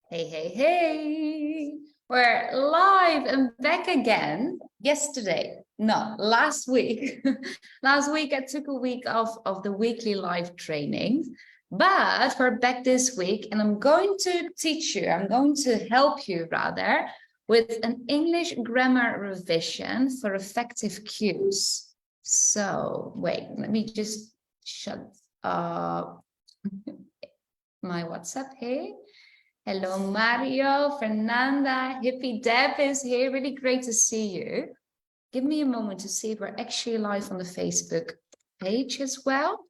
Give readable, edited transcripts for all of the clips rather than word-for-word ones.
Hey, hey, hey. We're live and back again. Last week. Last week I took a week off of the weekly live training, but we're back this week and I'm going to help you rather with an English grammar revision for effective cues. So wait, let me just shut up my WhatsApp here. Hello, Mario, Fernanda, Hippie Deb is here. Really great to see you. Give me a moment to see if we're actually live on the Facebook page as well.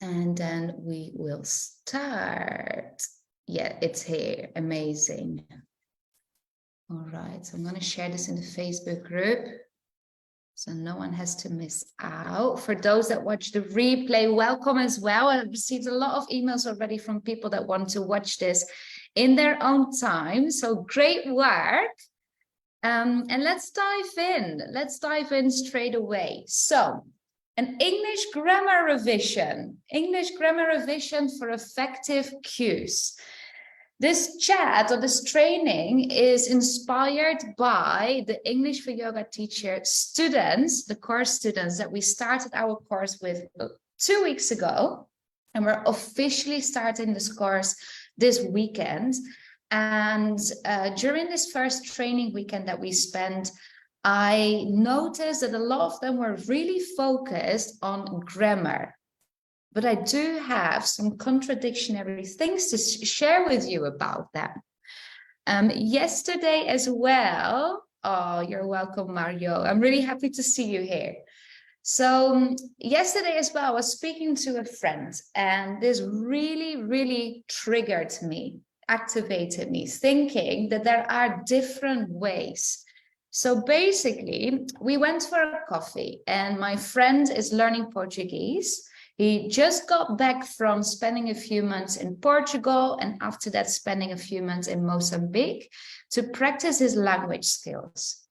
And then we will start. Yeah, it's here. Amazing. All right, so I'm going to share this in the Facebook group so no one has to miss out. For those that watch the replay, welcome as well. I've received a lot of emails already from people that want to watch this in their own time. So great work. And let's dive in. Let's dive in straight away. So an English grammar revision for effective cues. This chat or this training is inspired by the English for Yoga teacher students, the course students that we started our course with 2 weeks ago. And we're officially starting this course this weekend. And during this first training weekend that we spent, I noticed that a lot of them were really focused on grammar. But I do have some contradictory things to share with you about them. Yesterday as well, oh, you're welcome, Mario. I'm really happy to see you here. So yesterday as well, I was speaking to a friend and this really triggered me, activated me, thinking that there are different ways. So basically, we went for a coffee and my friend is learning Portuguese. He just got back from spending a few months in Portugal and after that spending a few months in Mozambique to practice his language skills.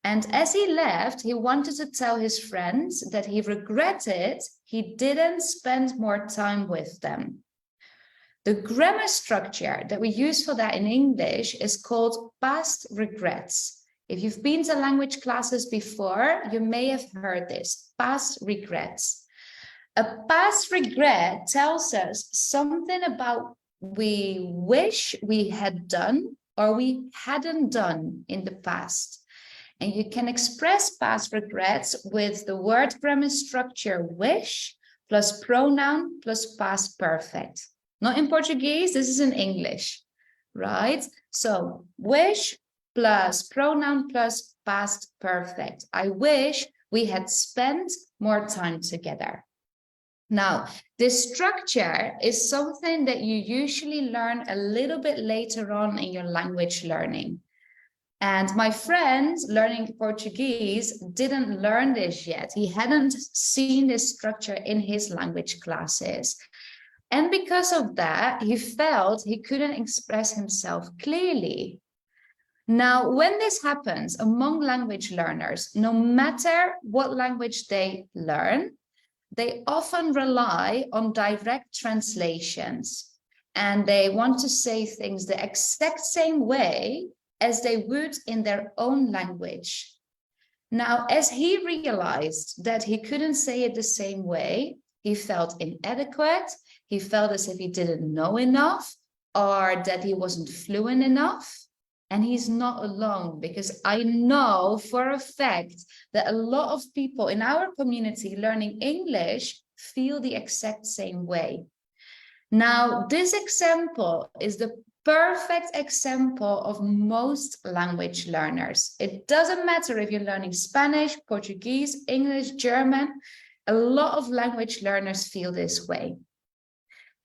And as he left, he wanted to tell his friends that he regretted he didn't spend more time with them. The grammar structure that we use for that in English is called past regrets. If you've been to language classes before, you may have heard this, past regrets. A past regret tells us something about we wish we had done or we hadn't done in the past. And you can express past regrets with the word grammar structure wish plus pronoun plus past perfect. Not in Portuguese, this is in English, right? So wish plus pronoun plus past perfect. I wish we had spent more time together. Now, this structure is something that you usually learn a little bit later on in your language learning. And my friend learning Portuguese didn't learn this yet. He hadn't seen this structure in his language classes. And because of that, he felt he couldn't express himself clearly. Now, when this happens among language learners, no matter what language they learn, they often rely on direct translations and they want to say things the exact same way as they would in their own language. Now, as he realized that he couldn't say it the same way, he felt inadequate, he felt as if he didn't know enough or that he wasn't fluent enough. And he's not alone because I know for a fact that a lot of people in our community learning English feel the exact same way. Now, this example is the perfect example of most language learners. It doesn't matter if you're learning Spanish, Portuguese, English, German. A lot of language learners feel this way.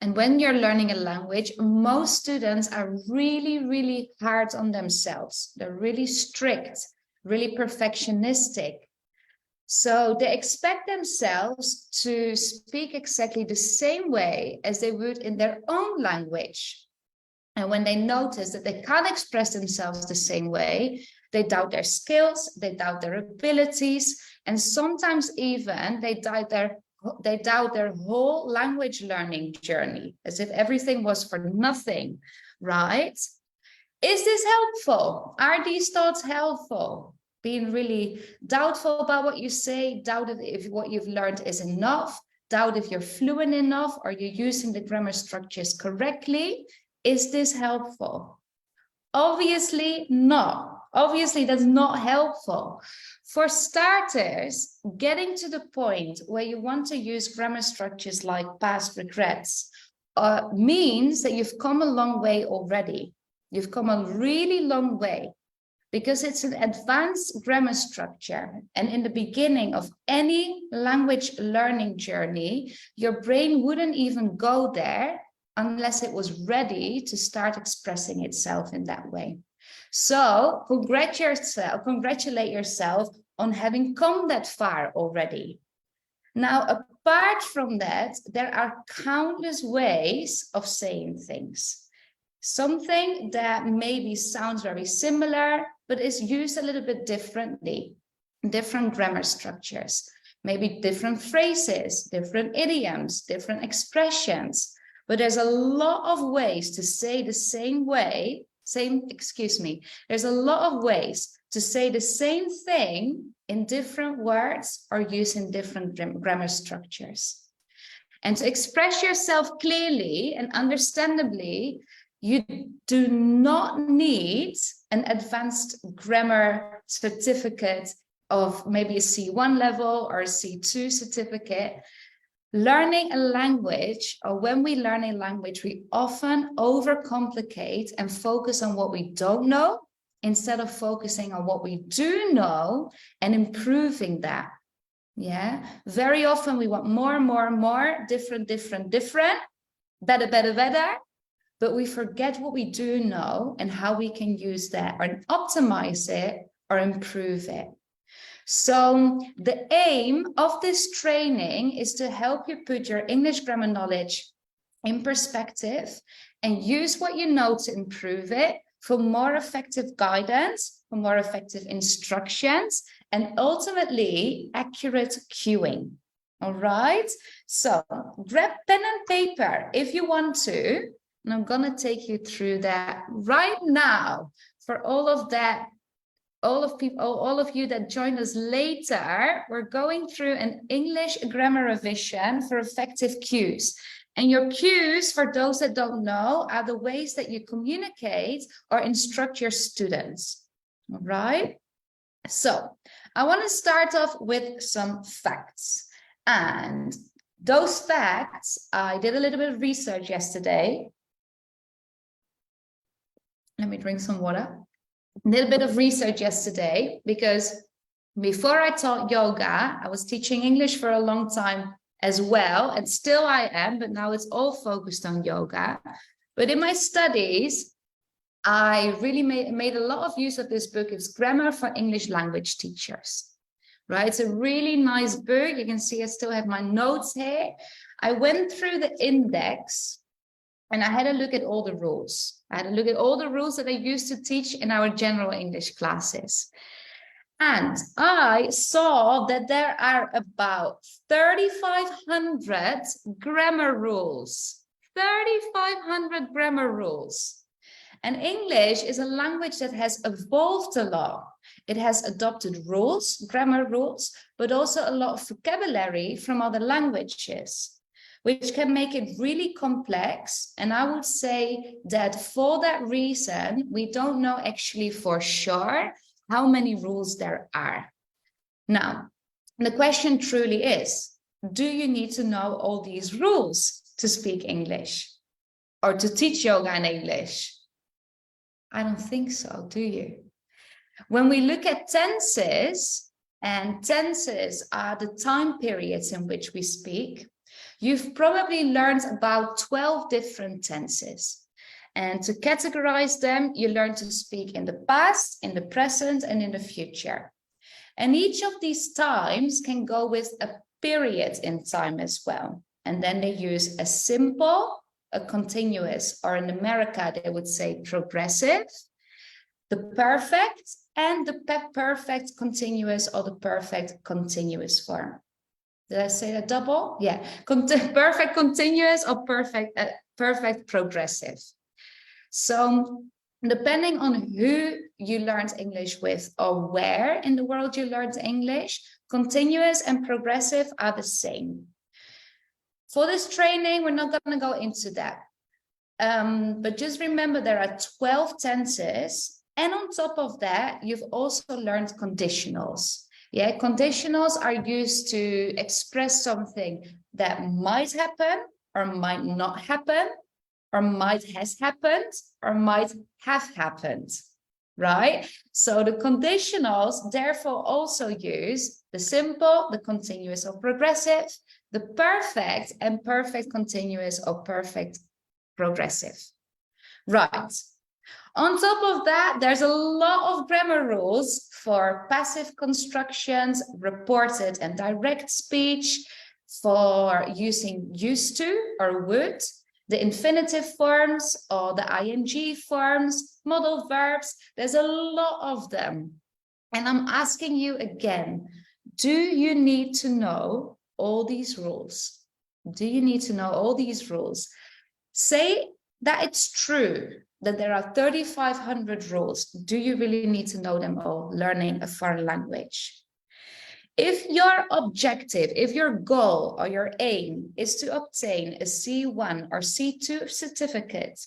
And when you're learning a language, most students are really hard on themselves. They're really strict, really perfectionistic. So they expect themselves to speak exactly the same way as they would in their own language. And when they notice that they can't express themselves the same way, they doubt their skills, they doubt their abilities, and sometimes even they doubt their their whole language learning journey, as if everything was for nothing, right? Is this helpful? Are these thoughts helpful? Being really doubtful about what you say, doubt if what you've learned is enough, doubt if you're fluent enough, or you're using the grammar structures correctly. Is this helpful? Obviously not. Obviously, that's not helpful. For starters, getting to the point where you want to use grammar structures like past regrets means that you've come a long way already. You've come a really long way because it's an advanced grammar structure. And in the beginning of any language learning journey, your brain wouldn't even go there unless it was ready to start expressing itself in that way. So congratulate yourself on having come that far already. Now, apart from that, there are countless ways of saying things. Something that maybe sounds very similar, but is used a little bit differently. Different grammar structures, maybe different phrases, different idioms, different expressions. But there's a lot of ways to say the same way, there's a lot of ways to say the same thing in different words or using different grammar structures. And to express yourself clearly and understandably, you do not need an advanced grammar certificate of maybe a C1 level or a C2 certificate. Learning a language, or when we learn a language, we often overcomplicate and focus on what we don't know instead of focusing on what we do know and improving that. Yeah, very often we want more and more and more, different, better, but we forget what we do know and how we can use that or optimize it or improve it. So the aim of this training is to help you put your English grammar knowledge in perspective and use what you know to improve it for more effective guidance, for more effective instructions, and ultimately accurate cueing. All right, so grab pen and paper if you want to, and I'm going to take you through that right now. For all of you that join us later, we're going through an English grammar revision for effective cues. And your cues, for those that don't know, are the ways that you communicate or instruct your students. All right. So I want to start off with some facts. And those facts, I did a little bit of research yesterday. Let me drink some water. A little bit of research yesterday, because before I taught yoga, I was teaching English for a long time as well, and still I am, but now it's all focused on yoga. But in my studies, I really made a lot of use of this book. It's Grammar for English Language Teachers, right? It's a really nice book. You can see I still have my notes here. I went through the index and I had a look at all the rules. I had a look at all the rules that I used to teach in our general English classes. And I saw that there are about 3,500 grammar rules. 3,500 grammar rules. And English is a language that has evolved a lot. It has adopted rules, grammar rules, but also a lot of vocabulary from other languages, which can make it really complex. And I would say that for that reason, we don't know actually for sure how many rules there are. Now, the question truly is, do you need to know all these rules to speak English or to teach yoga in English? I don't think so, do you? When we look at tenses, and tenses are the time periods in which we speak, you've probably learned about 12 different tenses. And to categorize them, you learn to speak in the past, in the present, and in the future. And each of these times can go with a period in time as well. And then they use a simple, a continuous, or in America, they would say progressive, the perfect, and the perfect continuous or the perfect continuous form. Did I say that double? Yeah. Perfect continuous or perfect progressive. So depending on who you learned English with or where in the world you learned English, continuous and progressive are the same. For this training, we're not going to go into that. But just remember there are 12 tenses. And on top of that, you've also learned conditionals. Yeah, conditionals are used to express something that might happen or might not happen, or might has happened or might have happened, right? So the conditionals therefore also use the simple, the continuous or progressive, the perfect and perfect continuous or perfect progressive. Right. On top of that, there's a lot of grammar rules for passive constructions, reported and direct speech, for using used to or would, the infinitive forms or the ing forms, modal verbs. There's a lot of them. And I'm asking you again, do you need to know all these rules? Do you need to know all these rules? Say that it's true that there are 3,500 rules. Do you really need to know them all, learning a foreign language? If your objective, if your goal or your aim is to obtain a C1 or C2 certificate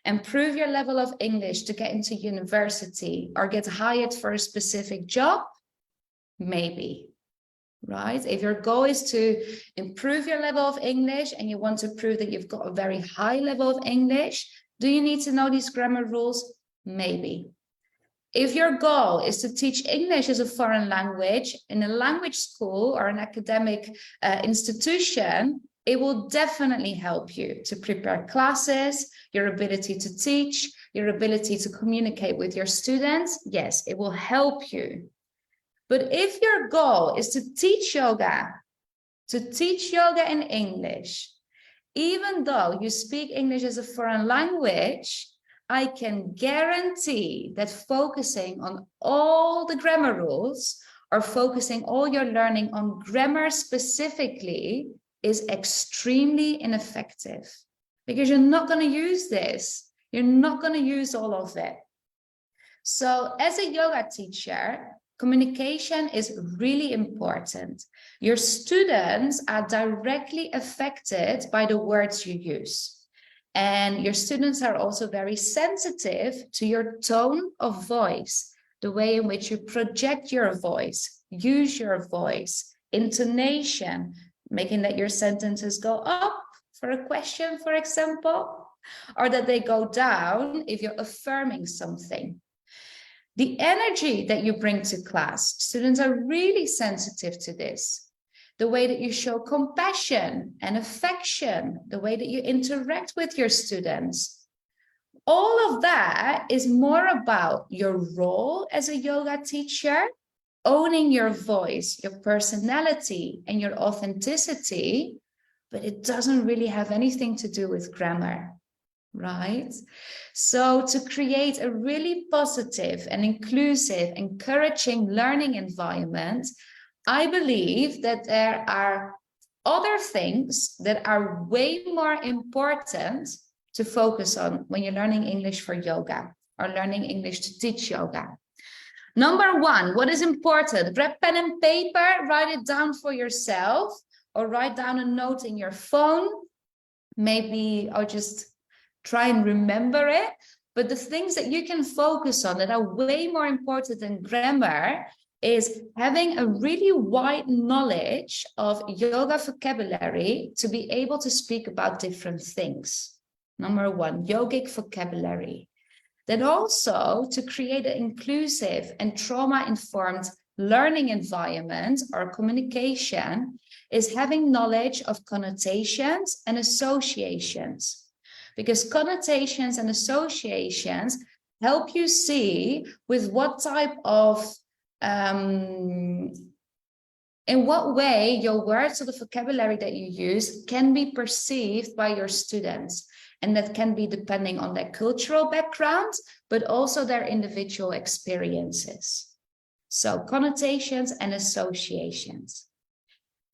and prove your level of English to get into university or get hired for a specific job, maybe, right? If your goal is to improve your level of English and you want to prove that you've got a very high level of English, do you need to know these grammar rules? Maybe. If your goal is to teach English as a foreign language in a language school or an academic institution, it will definitely help you to prepare classes, your ability to teach, your ability to communicate with your students. Yes, it will help you. But if your goal is to teach yoga in English, even though you speak English as a foreign language, I can guarantee that focusing on all the grammar rules or focusing all your learning on grammar specifically is extremely ineffective, because you're not going to use this. You're not going to use all of it. So as a yoga teacher, communication is really important. Your students are directly affected by the words you use. And your students are also very sensitive to your tone of voice, the way in which you project your voice, use your voice, intonation, making that your sentences go up for a question, for example, or that they go down if you're affirming something. The energy that you bring to class, students are really sensitive to this. The way that you show compassion and affection, the way that you interact with your students. All of that is more about your role as a yoga teacher, owning your voice, your personality, and your authenticity, but it doesn't really have anything to do with grammar, right? So to create a really positive and inclusive, encouraging learning environment, I believe that there are other things that are way more important to focus on when you're learning English for yoga or learning English to teach yoga. Number one, what is important? Grab pen and paper, write it down for yourself, or write down a note in your phone. Maybe I'll just try and remember it. But the things that you can focus on that are way more important than grammar is having a really wide knowledge of yoga vocabulary to be able to speak about different things. Number one, yogic vocabulary. Then also to create an inclusive and trauma-informed learning environment or communication is having knowledge of connotations and associations. Because connotations and associations help you see with what type of in what way your words or the vocabulary that you use can be perceived by your students. And that can be depending on their cultural background, but also their individual experiences. So connotations and associations.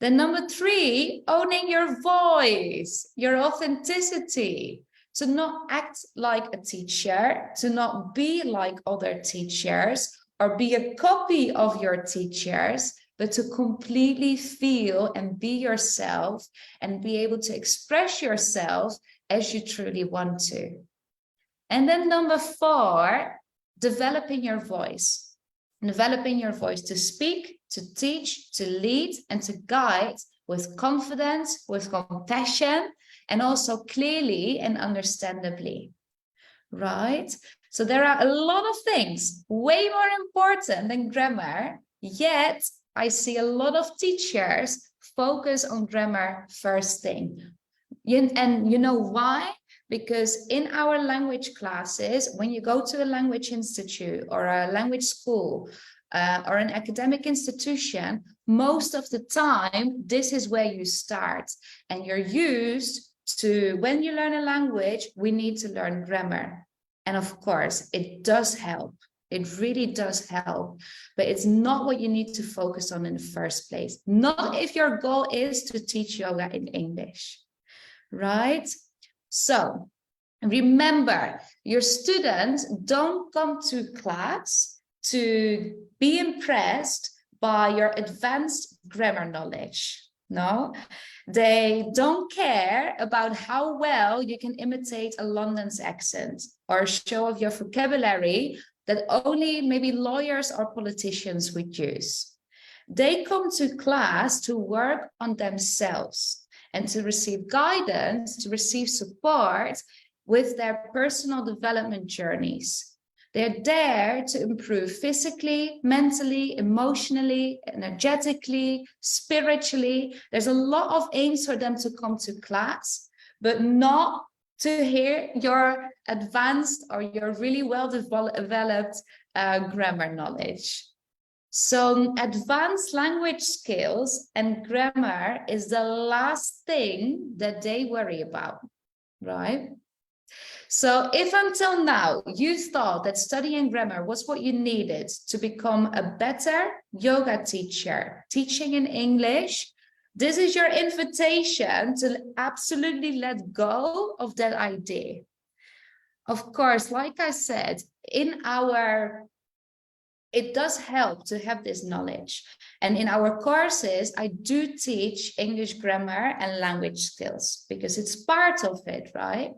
Then number 3, owning your voice, your authenticity, to not act like a teacher, to not be like other teachers or be a copy of your teachers, but to completely feel and be yourself and be able to express yourself as you truly want to. And then number 4, developing your voice. Developing your voice to speak, to teach, to lead, and to guide with confidence, with compassion, and also clearly and understandably, right? So there are a lot of things way more important than grammar, yet I see a lot of teachers focus on grammar first thing. And you know why? Because in our language classes, when you go to a language institute or a language school or an academic institution, most of the time, this is where you start. And you're used to, when you learn a language, we need to learn grammar. And of course, it does help. It really does help, but it's not what you need to focus on in the first place. Not if your goal is to teach yoga in English, right? So remember, your students don't come to class to be impressed by your advanced grammar knowledge. No, they don't care about how well you can imitate a London's accent or show off your vocabulary that only maybe lawyers or politicians would use. They come to class to work on themselves and to receive guidance, to receive support with their personal development journeys. They're there to improve physically, mentally, emotionally, energetically, spiritually. There's a lot of aims for them to come to class, but not to hear your advanced or your really well-developed grammar knowledge. So advanced language skills and grammar is the last thing that they worry about, right? So if until now you thought that studying grammar was what you needed to become a better yoga teacher, teaching in English, this is your invitation to absolutely let go of that idea. Of course, like I said, it does help to have this knowledge. And in our courses, I do teach English grammar and language skills because it's part of it, right?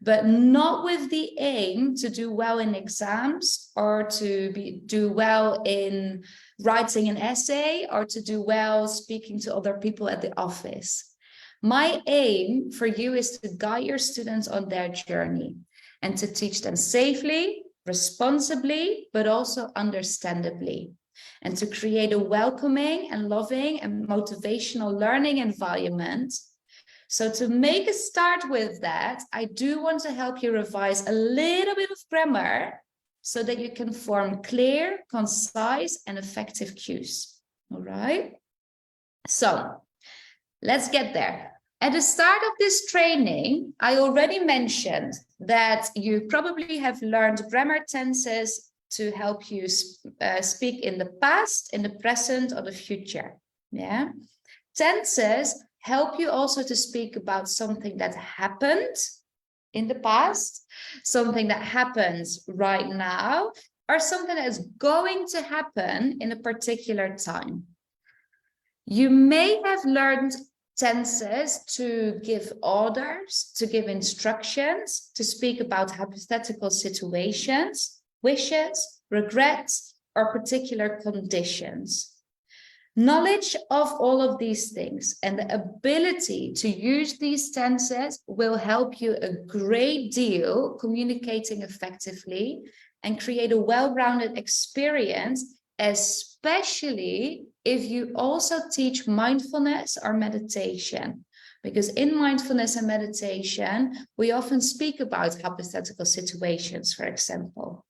But not with the aim to do well in exams or to do well in writing an essay or to do well speaking to other people at the office. My aim for you is to guide your students on their journey and to teach them safely, responsibly, but also understandably, and to create a welcoming and loving and motivational learning environment. So to make a start with that, I do want to help you revise a little bit of grammar so that you can form clear, concise, and effective cues. All right? So let's get there. At the start of this training, I already mentioned that you probably have learned grammar tenses to help you speak in the past, in the present, or the future. Yeah, tenses help you also to speak about something that happened in the past, something that happens right now, or something that is going to happen in a particular time. You may have learned tenses to give orders, to give instructions, to speak about hypothetical situations, wishes, regrets, or particular conditions. Knowledge of all of these things and the ability to use these tenses will help you a great deal communicating effectively and create a well-rounded experience, especially if you also teach mindfulness or meditation. Because in mindfulness and meditation, we often speak about hypothetical situations, for example.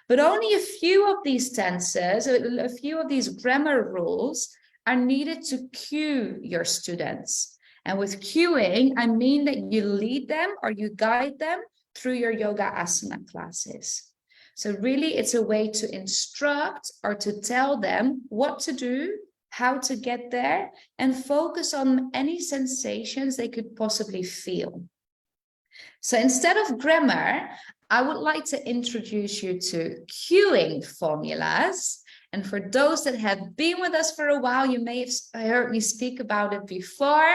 But only a few of these tenses, a few of these grammar rules are needed to cue your students. And with cueing, I mean that you lead them or you guide them through your yoga asana classes. So really, it's a way to instruct or to tell them what to do, how to get there, and focus on any sensations they could possibly feel. So instead of grammar, I would like to introduce you to cueing formulas. And for those that have been with us for a while, you may have heard me speak about it before.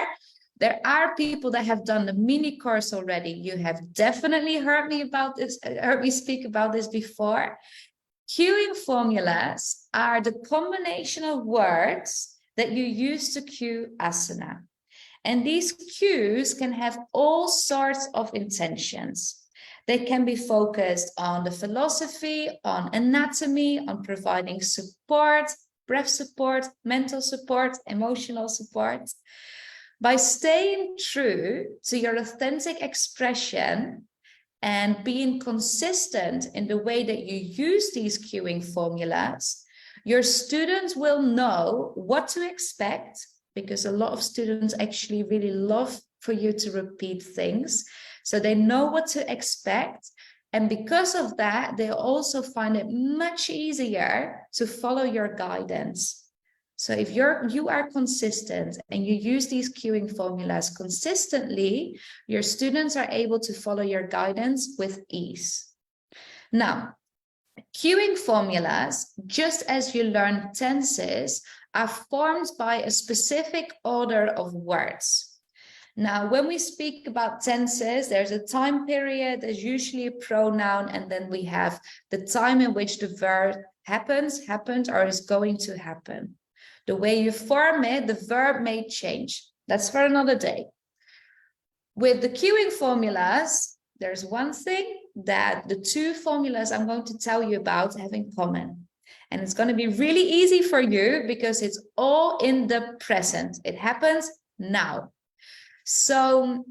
There are people that have done the mini course already. You have definitely heard me speak about this before. Cueing formulas are the combination of words that you use to cue asana. And these cues can have all sorts of intentions. They can be focused on the philosophy, on anatomy, on providing support, breath support, mental support, emotional support. By staying true to your authentic expression and being consistent in the way that you use these cueing formulas, your students will know what to expect, because a lot of students actually really love for you to repeat things. So they know what to expect. And because of that, they also find it much easier to follow your guidance. So if you are consistent and you use these cueing formulas consistently, your students are able to follow your guidance with ease. Now, cueing formulas, just as you learn tenses, are formed by a specific order of words. Now, when we speak about tenses, there's a time period, there's usually a pronoun, and then we have the time in which the verb happens, happened, or is going to happen. The way you form it, the verb may change. That's for another day. With the cueing formulas, there's one thing that the two formulas I'm going to tell you about have in common. And it's going to be really easy for you because it's all in the present. It happens now. So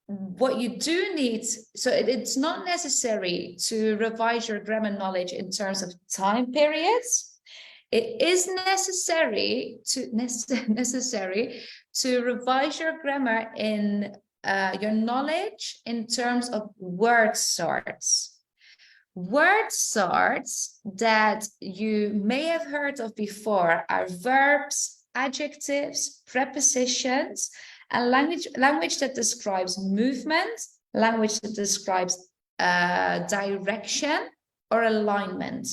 what you do need, so it's not necessary to revise your grammar knowledge in terms of time periods. It is necessary to revise your grammar in your knowledge in terms of word sorts. Word sorts that you may have heard of before are verbs, adjectives, prepositions, and language that describes movement, language that describes direction or alignment.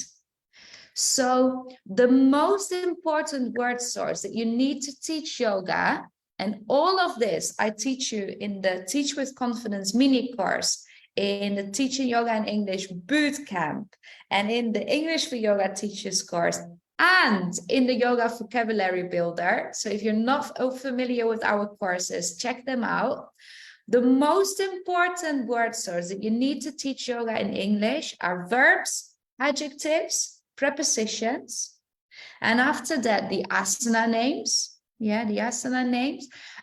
So the most important word source that you need to teach yoga, and all of this I teach you in the Teach with Confidence mini course, in the Teaching Yoga in English boot camp, and in the English for Yoga Teachers course, and in the Yoga Vocabulary Builder. So if you're not familiar with our courses, check them out. The most important word source that you need to teach yoga in English are verbs, adjectives, prepositions, and after that, the asana names,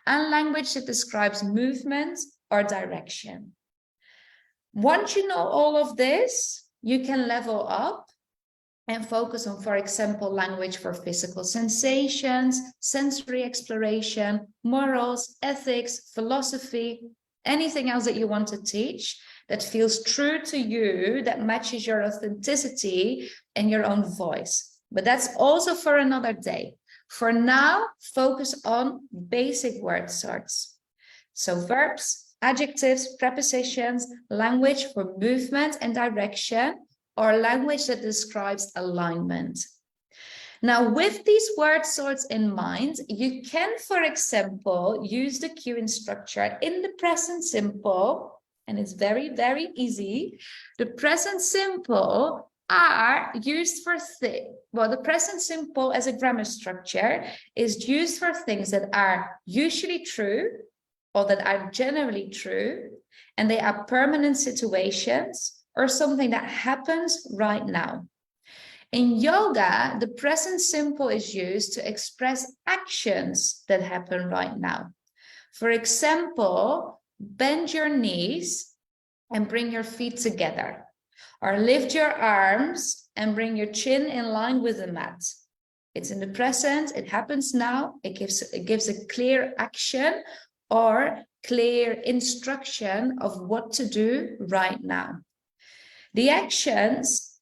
and language that describes movement or direction. Once you know all of this, you can level up and focus on, for example, language for physical sensations, sensory exploration, morals, ethics, philosophy, anything else that you want to teach that feels true to you, that matches your authenticity and your own voice. But that's also for another day. For now, focus on basic word sorts. So verbs, adjectives, prepositions, language for movement and direction, or language that describes alignment. Now, with these word sorts in mind, you can, for example, use the cueing structure in the present simple. And it's very, very easy. The present simple are used for the present simple as a grammar structure is used for things that are usually true or that are generally true, and they are permanent situations or something that happens right now. In yoga, the present simple is used to express actions that happen right now. For example, bend your knees and bring your feet together, or lift your arms and bring your chin in line with the mat. It's in the present, it happens now, it gives a clear action or clear instruction of what to do right now. The actions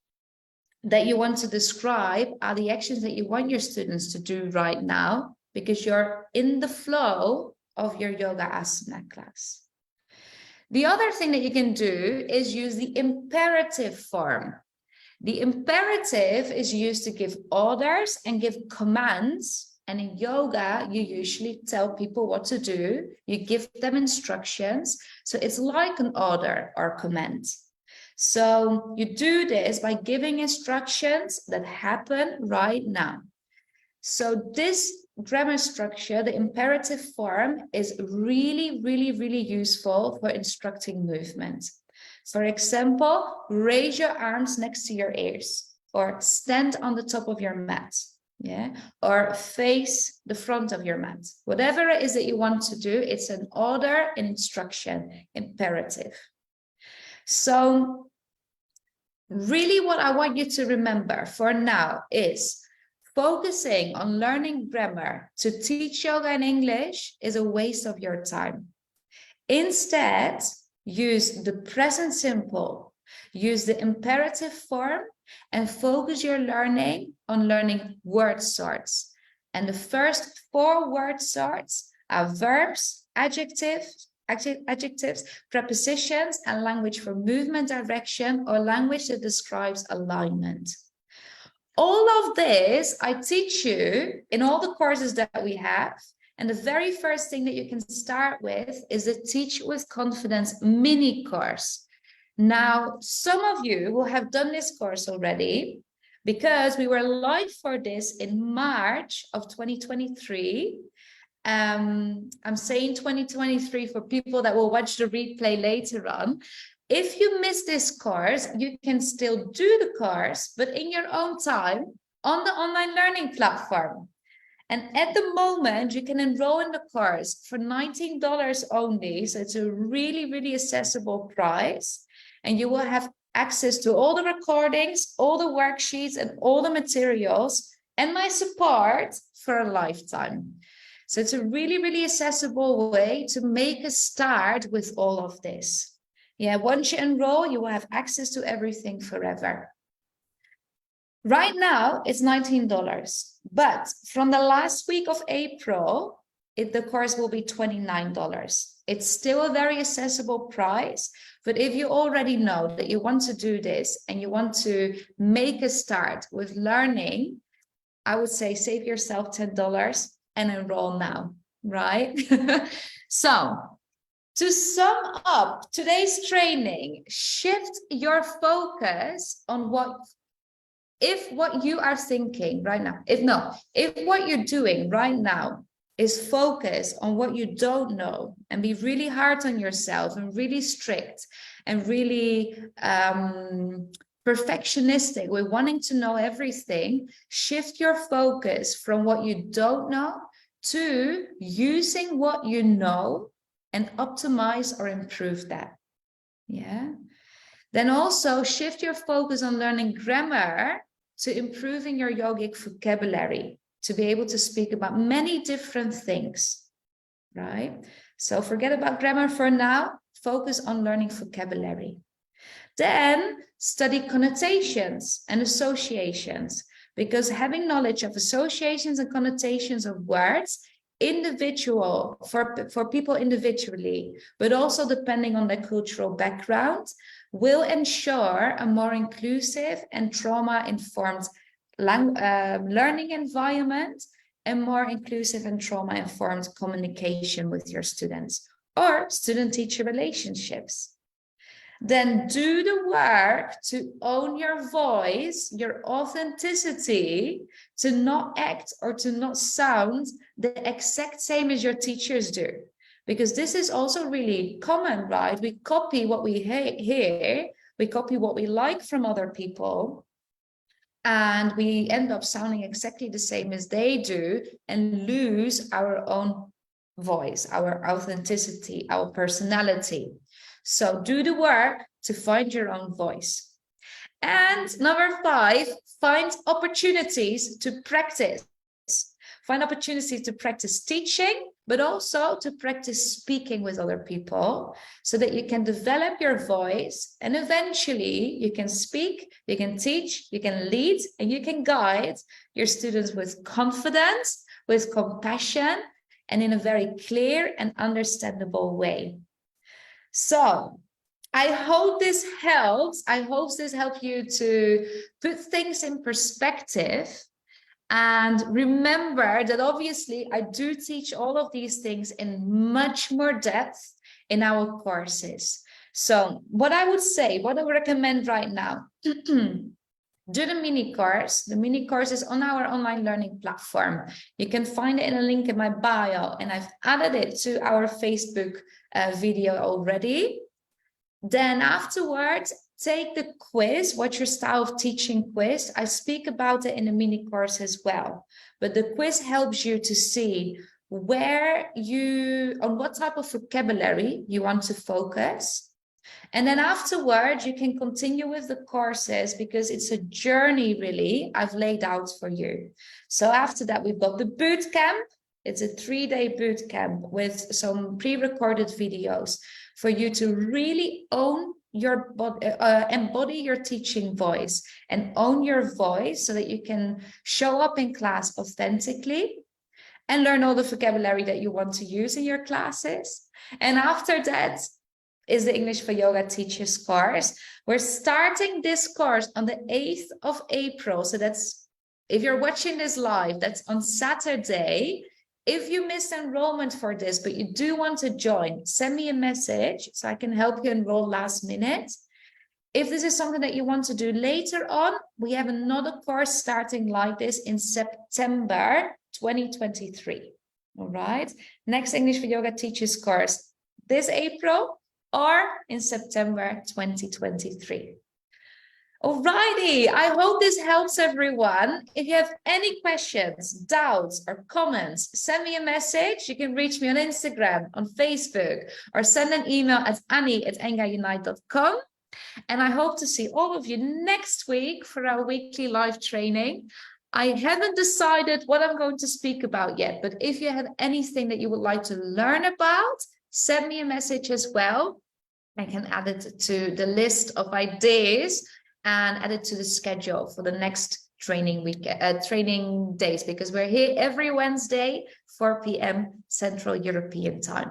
that you want to describe are the actions that you want your students to do right now, because you're in the flow of your yoga asana class. The other thing that you can do is use the imperative form. The imperative is used to give orders and give commands. And in yoga, you usually tell people what to do. You give them instructions. So it's like an order or command. So you do this by giving instructions that happen right now. So this grammar structure, the imperative form, is really, really, really useful for instructing movement. For example, raise your arms next to your ears, or stand on the top of your mat, yeah, or face the front of your mat. Whatever it is that you want to do, it's an order, an instruction, imperative. So really what I want you to remember for now is focusing on learning grammar to teach yoga in English is a waste of your time. Instead, use the present simple, use the imperative form, and focus your learning on learning word sorts. And the first 4 word sorts are verbs, adjectives, prepositions, and language for movement direction, or language that describes alignment. All of this I teach you in all the courses that we have. And the very first thing that you can start with is the Teach with Confidence mini course. Now, some of you will have done this course already because we were live for this in March of 2023. I'm saying 2023 for people that will watch the replay later on. If you miss this course, you can still do the course, but in your own time on the online learning platform. And at the moment, you can enroll in the course for $19 only. So it's a really, really accessible price. And you will have access to all the recordings, all the worksheets, and all the materials, and my support for a lifetime. So it's a really, really accessible way to make a start with all of this. Yeah, once you enroll, you will have access to everything forever. Right now, it's $19, but from the last week of April, the course will be $29. It's still a very accessible price, but if you already know that you want to do this and you want to make a start with learning, I would say save yourself $10 and enroll now, right? So, to sum up today's training, shift your focus on what you are thinking right now, if what you're doing right now is focus on what you don't know, and be really hard on yourself and really strict and really perfectionistic with wanting to know everything, shift your focus from what you don't know to using what you know and optimize or improve that. Yeah. Then also shift your focus on learning grammar to improving your yogic vocabulary, to be able to speak about many different things, right? So forget about grammar for now, focus on learning vocabulary. Then study connotations and associations, because having knowledge of associations and connotations of words individual for people individually, but also depending on their cultural background, will ensure a more inclusive and trauma-informed learning environment, and more inclusive and trauma-informed communication with your students or student-teacher relationships. Then do the work to own your voice, your authenticity, to not act or to not sound the exact same as your teachers do. Because this is also really common, right? We copy what we hear, we copy what we like from other people, and we end up sounding exactly the same as they do and lose our own voice, our authenticity, our personality. So do the work to find your own voice. And number 5, find opportunities to practice. find opportunities to practice teaching, but also to practice speaking with other people so that you can develop your voice, and eventually you can speak, you can teach, you can lead, and you can guide your students with confidence, with compassion, and in a very clear and understandable way. So I hope this helps. I hope this helps you to put things in perspective. And remember that obviously I do teach all of these things in much more depth in our courses. So what I would say, what I would recommend right now, do the mini course. The mini course is on our online learning platform. You can find it in a link in my bio, and I've added it to our Facebook video already. Then afterwards, take the quiz, what's your style of teaching quiz. I speak about it in the mini course as well. But the quiz helps you to see on what type of vocabulary you want to focus. And then afterwards, you can continue with the courses because it's a journey really I've laid out for you. So after that, we've got the boot camp. It's a 3-day boot camp with some pre-recorded videos for you to really own your body, embody your teaching voice and own your voice so that you can show up in class authentically and learn all the vocabulary that you want to use in your classes. And after that is the English for Yoga Teachers course. We're starting this course on the 8th of April. So that's, if you're watching this live, that's on Saturday. If you missed enrollment for this, but you do want to join, send me a message so I can help you enroll last minute. If this is something that you want to do later on, we have another course starting like this in September 2023. All right. Next English for Yoga Teachers course this April or in September 2023. Alrighty, I hope this helps everyone. If you have any questions, doubts, or comments, send me a message. You can reach me on Instagram, on Facebook, or send an email at annie@engaunite.com. And I hope to see all of you next week for our weekly live training. I haven't decided what I'm going to speak about yet, but if you have anything that you would like to learn about, send me a message as well. I can add it to the list of ideas and add it to the schedule for the next training days, because we're here every Wednesday, 4 p.m. Central European time.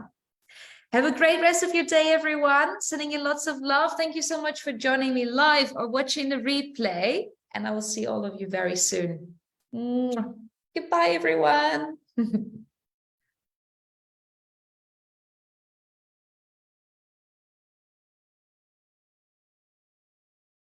Have a great rest of your day, everyone. Sending you lots of love. Thank you so much for joining me live or watching the replay. And I will see all of you very soon. Goodbye, everyone.